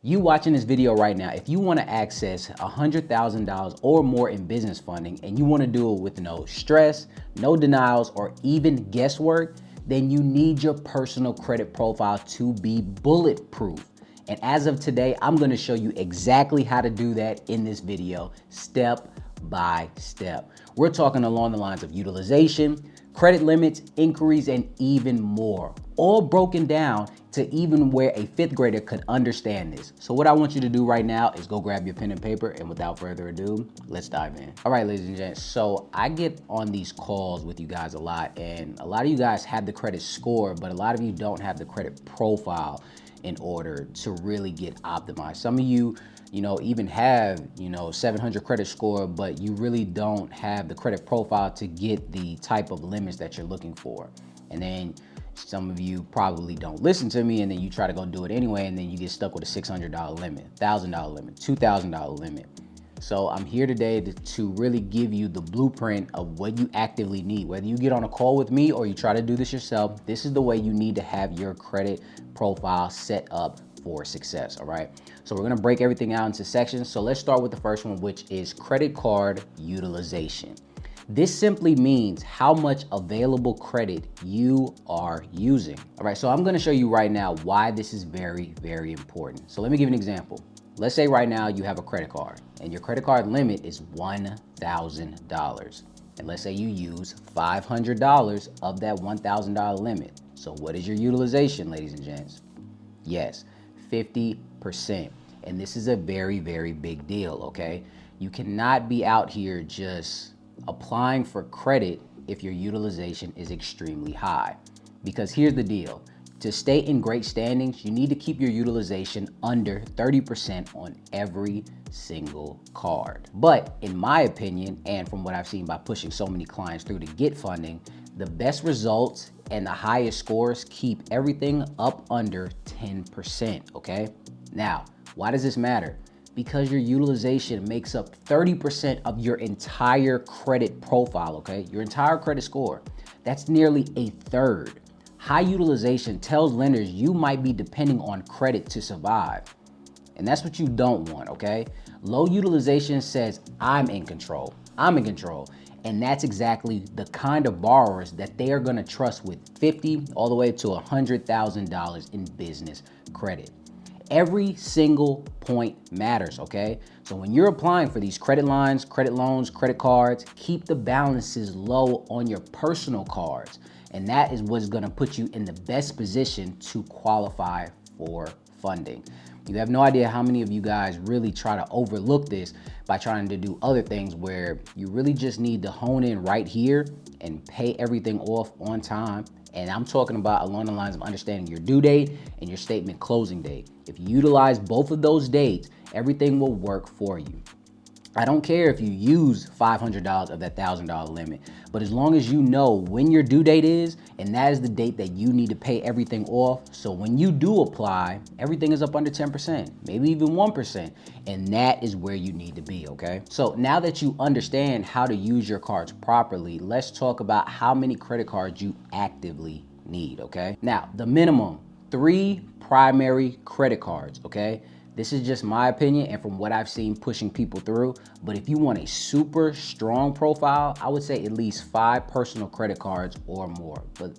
You watching this video right now, if you want to access $100,000 or more in business funding and you want to do it with no stress, no denials, or even guesswork, then you need your personal credit profile to be bulletproof. And as of today, I'm going to show you exactly how to do that in this video, step by step. We're talking along the lines of utilization, credit limits, inquiries, and even more, all broken down to even where a fifth grader could understand this. So what I want you to do right now is go grab your pen and paper, and without further ado, let's dive in. All right, ladies and gents, so I get on these calls with you guys a lot, and a lot of you guys have the credit score, but a lot of you don't have the credit profile in order to really get optimized. Some of you, even have, 700 credit score, but you really don't have the credit profile to get the type of limits that you're looking for. And then some of you probably don't listen to me, and then you try to go do it anyway, and then you get stuck with a $600 limit, $1,000 limit, $2,000 limit. So I'm here today to really give you the blueprint of what you actively need. Whether you get on a call with me or you try to do this yourself, this is the way you need to have your credit profile set up for success, all right? So we're gonna break everything out into sections. So let's start with the first one, which is credit card utilization. This simply means how much available credit you are using. All right, so I'm gonna show you right now why this is very, very important. So let me give you an example. Let's say right now you have a credit card and your credit card limit is $1,000. And let's say you use $500 of that $1,000 limit. So what is your utilization, ladies and gents? Yes, 50%. And this is a very, very big deal, okay? You cannot be out here just applying for credit if your utilization is extremely high. Because here's the deal. To stay in great standings, you need to keep your utilization under 30% on every single card. But in my opinion, and from what I've seen by pushing so many clients through to get funding, the best results and the highest scores keep everything up under 10%, okay? Now, why does this matter? Because your utilization makes up 30% of your entire credit profile, okay? Your entire credit score. That's nearly a third. High utilization tells lenders you might be depending on credit to survive. And that's what you don't want, okay? Low utilization says, I'm in control. I'm in control. And that's exactly the kind of borrowers that they are gonna trust with $50 all the way to $100,000 in business credit. Every single point matters, okay? So when you're applying for these credit lines, credit loans, credit cards, keep the balances low on your personal cards. And that is what's gonna put you in the best position to qualify for funding. You have no idea how many of you guys really try to overlook this by trying to do other things where you really just need to hone in right here and pay everything off on time. And I'm talking about along the lines of understanding your due date and your statement closing date. If you utilize both of those dates, everything will work for you. I don't care if you use $500 of that $1,000 limit, but as long as you know when your due date is, and that is the date that you need to pay everything off. So when you do apply, everything is up under 10%, maybe even 1%. And that is where you need to be, okay? So now that you understand how to use your cards properly, let's talk about how many credit cards you actively need, okay? Now, the minimum, 3 primary credit cards, okay? This is just my opinion and from what I've seen pushing people through. But if you want a super strong profile, I would say at least 5 personal credit cards or more. But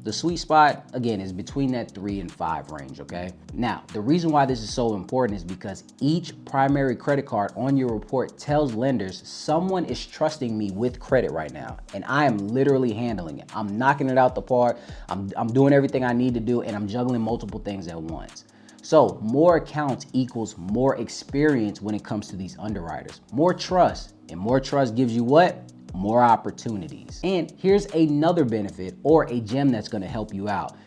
the sweet spot, again, is between that 3 and 5 range, okay? Now, the reason why this is so important is because each primary credit card on your report tells lenders someone is trusting me with credit right now, and I am literally handling it. I'm knocking it out the park. I'm doing everything I need to do, and I'm juggling multiple things at once. So more accounts equals more experience when it comes to these underwriters. More trust, and more trust gives you what? More opportunities. And here's another benefit or a gem that's gonna help you out.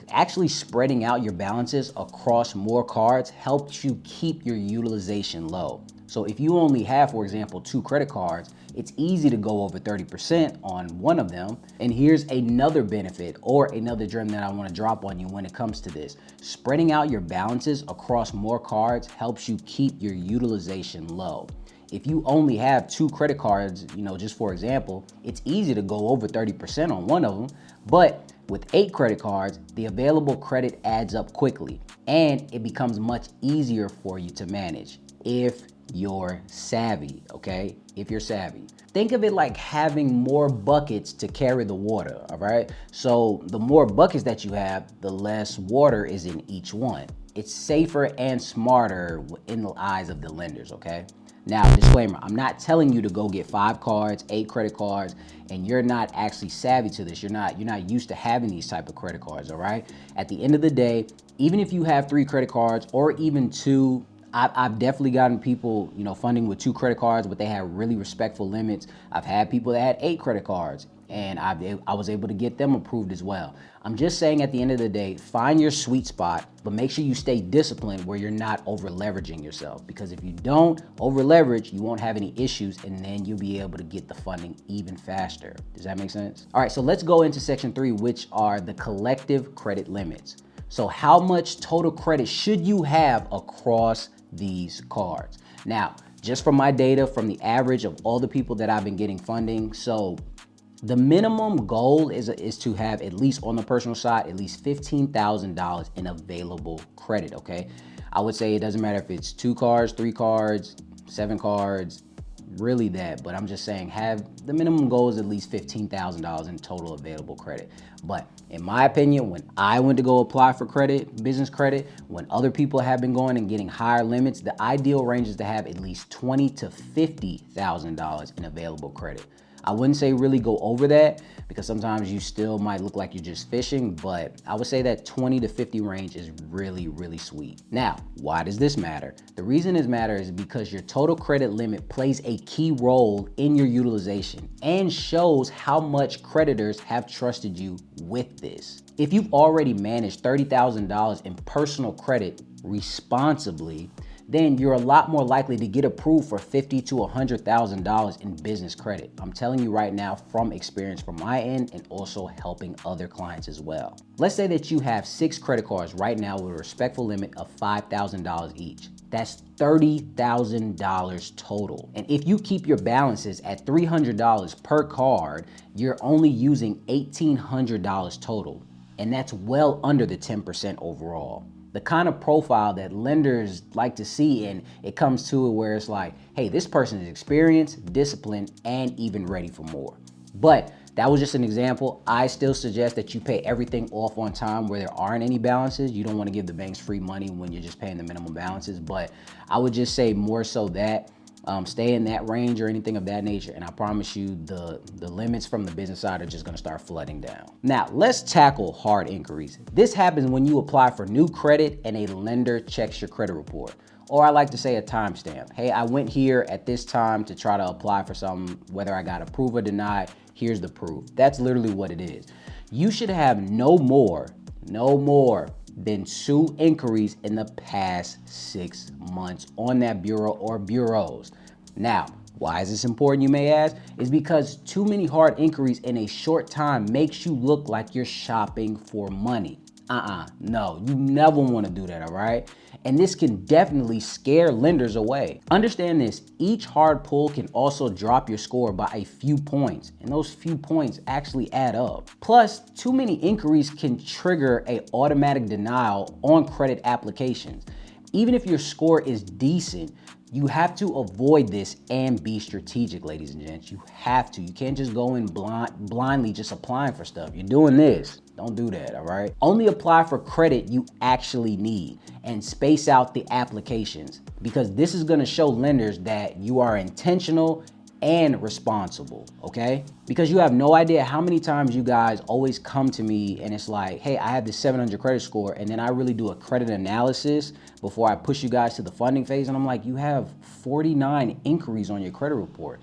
Actually spreading out your balances across more cards helps you keep your utilization low. So if you only have, for example, 2 credit cards, it's easy to go over 30% on one of them. And here's another benefit or another gem that I want to drop on you when it comes to this. Spreading out your balances across more cards helps you keep your utilization low. If you only have 2 credit cards, just for example, it's easy to go over 30% on one of them, but With 8 credit cards, the available credit adds up quickly and it becomes much easier for you to manage if you're savvy, okay? If you're savvy. Think of it like having more buckets to carry the water, all right? So the more buckets that you have, the less water is in each one. It's safer and smarter in the eyes of the lenders, okay? Now, disclaimer, I'm not telling you to go get 5 cards, 8 credit cards, and you're not actually savvy to this. You're not used to having these type of credit cards, all right? At the end of the day, even if you have 3 credit cards or even 2, I've definitely gotten people, funding with 2 credit cards, but they had really respectful limits. I've had people that had 8 credit cards, and I was able to get them approved as well. I'm just saying, at the end of the day, find your sweet spot, but make sure you stay disciplined where you're not over leveraging yourself. Because if you don't over leverage, you won't have any issues, and then you'll be able to get the funding even faster. Does that make sense? All right, so let's go into section 3, which are the collective credit limits. So how much total credit should you have across these cards? Now, just from my data, from the average of all the people that I've been getting funding, so the minimum goal is to have, at least on the personal side, at least $15,000 in available credit, okay? I would say it doesn't matter if it's 2 cards, 3 cards, 7 cards, really that, but I'm just saying have the minimum goal is at least $15,000 in total available credit. But in my opinion, when I went to go apply for credit, business credit, when other people have been going and getting higher limits, the ideal range is to have at least $20,000 to $50,000 in available credit. I wouldn't say really go over that, because sometimes you still might look like you're just fishing, but I would say that 20 to 50 range is really, really sweet. Now, why does this matter? The reason this matters is because your total credit limit plays a key role in your utilization and shows how much creditors have trusted you with this. If you've already managed $30,000 in personal credit responsibly, then you're a lot more likely to get approved for $50,000 to $100,000 in business credit. I'm telling you right now from experience from my end, and also helping other clients as well. Let's say that you have 6 credit cards right now with a respectful limit of $5,000 each. That's $30,000 total. And if you keep your balances at $300 per card, you're only using $1,800 total. And that's well under the 10% overall. The kind of profile that lenders like to see, and it comes to it where it's like, hey, this person is experienced, disciplined, and even ready for more. But that was just an example. I still suggest that you pay everything off on time where there aren't any balances. You don't want to give the banks free money when you're just paying the minimum balances. But I would just say more so that stay in that range or anything of that nature, and I promise you the limits from the business side are just going to start flooding down. Now, let's tackle hard inquiries. This happens when you apply for new credit and a lender checks your credit report, or I like to say a timestamp. Hey, I went here at this time to try to apply for something, whether I got approved or denied, here's the proof. That's literally what it is. You should have no more than 2 inquiries in the past 6 months on that bureau or bureaus. Now, why is this important, you may ask? Is because too many hard inquiries in a short time makes you look like you're shopping for money. No, you never want to do that, all right? And this can definitely scare lenders away. Understand this, each hard pull can also drop your score by a few points, and those few points actually add up. Plus, too many inquiries can trigger an automatic denial on credit applications. Even if your score is decent, you have to avoid this and be strategic, ladies and gents. You have to. You can't just go in blindly just applying for stuff. You're doing this. Don't do that, all right? Only apply for credit you actually need and space out the applications, because this is gonna show lenders that you are intentional and responsible, okay? Because you have no idea how many times you guys always come to me and it's like, hey, I have this 700 credit score, and then I really do a credit analysis before I push you guys to the funding phase, and I'm like, you have 49 inquiries on your credit report.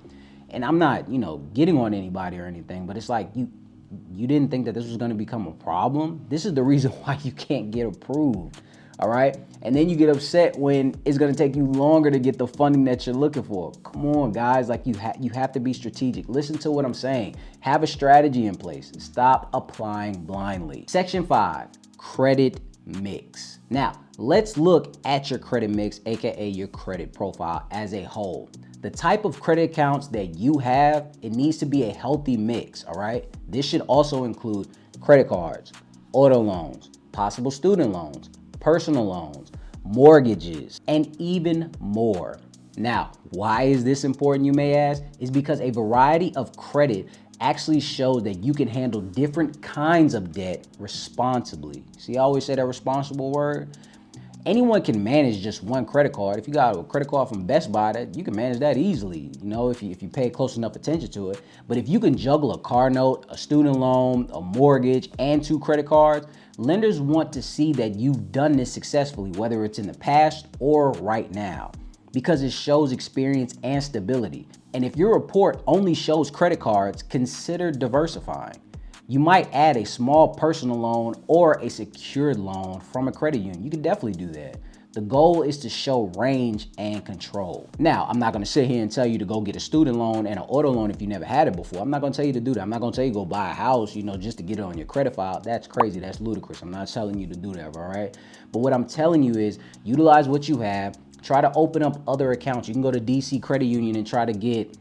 And I'm not, getting on anybody or anything, but it's like, you didn't think that this was gonna become a problem? This is the reason why you can't get approved. All right, and then you get upset when it's gonna take you longer to get the funding that you're looking for. Come on, guys, like you have to be strategic. Listen to what I'm saying. Have a strategy in place. Stop applying blindly. Section 5, credit mix. Now, let's look at your credit mix, AKA your credit profile as a whole. The type of credit accounts that you have, it needs to be a healthy mix, all right? This should also include credit cards, auto loans, possible student loans, personal loans, mortgages, and even more. Now, why is this important, you may ask? Is because a variety of credit actually shows that you can handle different kinds of debt responsibly. See, I always say that responsible word. Anyone can manage just one credit card. If you got a credit card from Best Buy, that you can manage that easily, you know, if you pay close enough attention to it. But if you can juggle a car note, a student loan, a mortgage, and 2 credit cards, lenders want to see that you've done this successfully, whether it's in the past or right now, because it shows experience and stability. And if your report only shows credit cards, consider diversifying. You might add a small personal loan or a secured loan from a credit union. You can definitely do that. The goal is to show range and control. Now, I'm not gonna sit here and tell you to go get a student loan and an auto loan if you never had it before. I'm not gonna tell you to do that. I'm not gonna tell you to go buy a house, you know, just to get it on your credit file. That's crazy, that's ludicrous. I'm not telling you to do that, all right? But what I'm telling you is utilize what you have, try to open up other accounts. You can go to DC Credit Union and try to get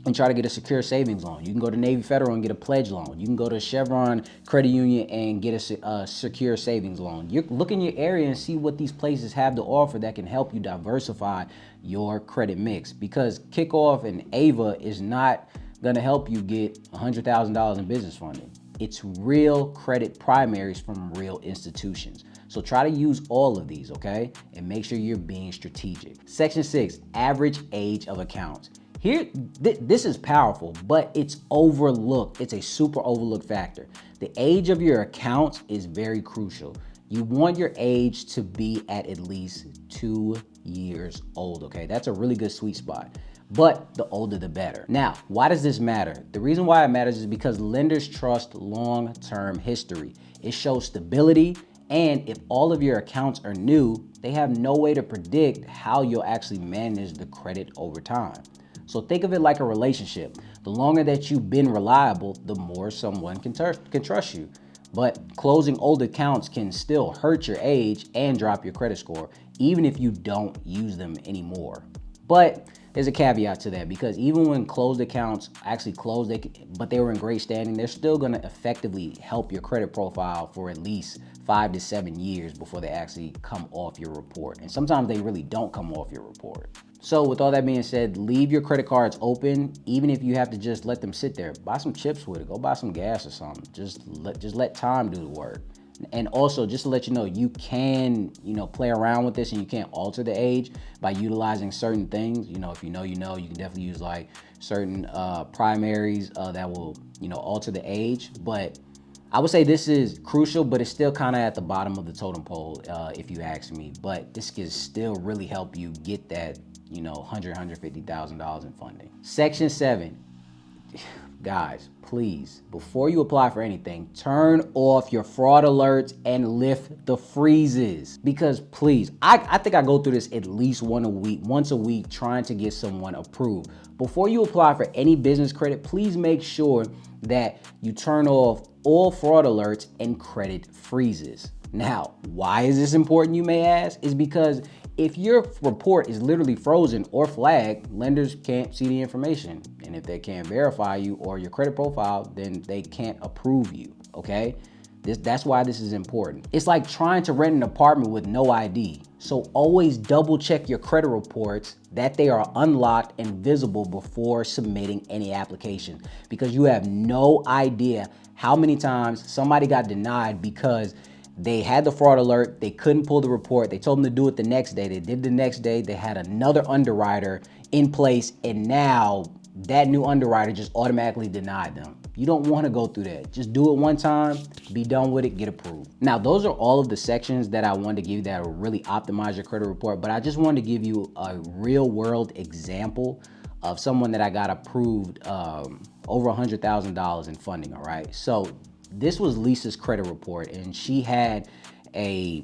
a secure savings loan. You can go to Navy Federal and get a pledge loan. You can go to Chevron Credit Union and get a secure savings loan. You look in your area and see what these places have to offer that can help you diversify your credit mix, because Kickoff and Ava is not gonna help you get $100,000 in business funding. It's real credit primaries from real institutions. So try to use all of these, okay? And make sure you're being strategic. Section 6, average age of accounts. Here, this is powerful, but it's overlooked. It's a super overlooked factor. The age of your accounts is very crucial. You want your age to be at least 2 years old, okay? That's a really good sweet spot, but the older the better. Now, why does this matter? The reason why it matters is because lenders trust long-term history. It shows stability, and if all of your accounts are new, they have no way to predict how you'll actually manage the credit over time. So think of it like a relationship. The longer that you've been reliable, the more someone can trust you. But closing old accounts can still hurt your age and drop your credit score, even if you don't use them anymore. But there's a caveat to that, because even when closed accounts actually closed, but they were in great standing, they're still gonna effectively help your credit profile for at least 5 to 7 years before they actually come off your report. And sometimes they really don't come off your report. So with all that being said, leave your credit cards open, even if you have to just let them sit there. Buy some chips with it, go buy some gas or something. Just let time do the work. And also, just to let you know, you can, play around with this, and you can't alter the age by utilizing certain things. If you know, you can definitely use like certain primaries that will, alter the age. But I would say this is crucial, but it's still kind of at the bottom of the totem pole, if you ask me. But this can still really help you get that, $150,000 in funding. Section 7. Guys, please, before you apply for anything, turn off your fraud alerts and lift the freezes. Because please, I think I go through this at least once a week trying to get someone approved. Before you apply for any business credit, please make sure that you turn off all fraud alerts and credit freezes. Now, why is this important, you may ask? Is because if your report is literally frozen or flagged, lenders can't see the information. And if they can't verify you or your credit profile, then they can't approve you, okay? That's why this is important. It's like trying to rent an apartment with no ID. So always double check your credit reports that they are unlocked and visible before submitting any application, because you have no idea how many times somebody got denied because they had the fraud alert, they couldn't pull the report, they told them to do it the next day, they did the next day, they had another underwriter in place, and now that new underwriter just automatically denied them. You don't want to go through that. Just do it one time, be done with it, get approved. Now, those are all of the sections that I wanted to give you that will really optimize your credit report, but I just wanted to give you a real world example of someone that I got approved over $100,000 in funding, all right? So this was Lisa's credit report, and she had a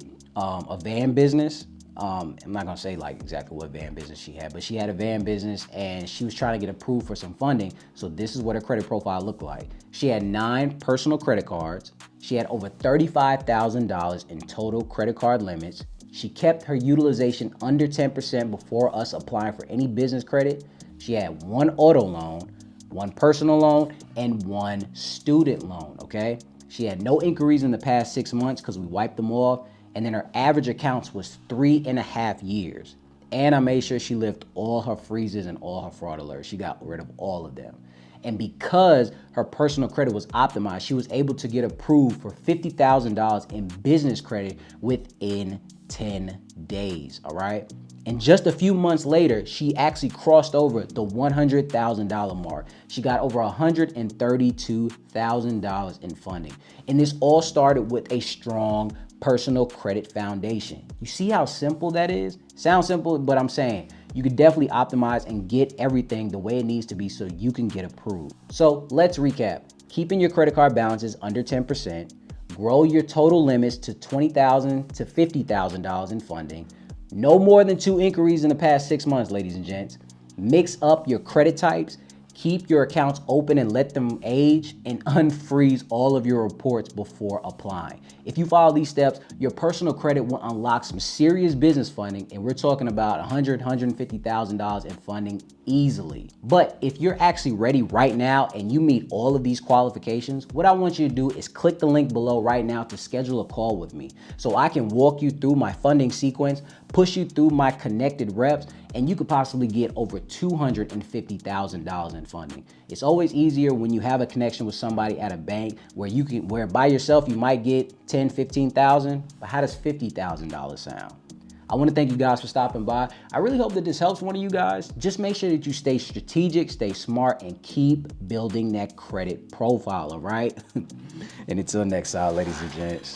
van business. I'm not gonna say like exactly what van business she had, but she had a van business and she was trying to get approved for some funding. So this is what her credit profile looked like. She had 9 personal credit cards. She had over $35,000 in total credit card limits. She kept her utilization under 10% before us applying for any business credit. She had 1 auto loan, 1 personal loan, and 1 student loan, okay? She had no inquiries in the past 6 months because we wiped them off. And then her average accounts was 3.5 years. And I made sure she lifted all her freezes and all her fraud alerts. She got rid of all of them. And because her personal credit was optimized, she was able to get approved for $50,000 in business credit within 10 days, all right? And just a few months later, she actually crossed over the $100,000 mark. She got over $132,000 in funding. And this all started with a strong personal credit foundation. You see how simple that is? Sounds simple, but I'm saying you could definitely optimize and get everything the way it needs to be so you can get approved. So let's recap. Keeping your credit card balances under 10%, grow your total limits to $20,000 to $50,000 in funding, no more than 2 inquiries in the past 6 months, ladies and gents. Mix up your credit types, keep your accounts open and let them age, and unfreeze all of your reports before applying. If you follow these steps, your personal credit will unlock some serious business funding, and we're talking about $100,000, $150,000 in funding easily. But if you're actually ready right now and you meet all of these qualifications, what I want you to do is click the link below right now to schedule a call with me so I can walk you through my funding sequence, push you through my connected reps, and you could possibly get over $250,000 in funding. It's always easier when you have a connection with somebody at a bank where by yourself you might get 10, 15,000, but how does $50,000 sound? I want to thank you guys for stopping by. I really hope that this helps one of you guys. Just make sure that you stay strategic, stay smart, and keep building that credit profile, all right? And until next time, ladies and gents.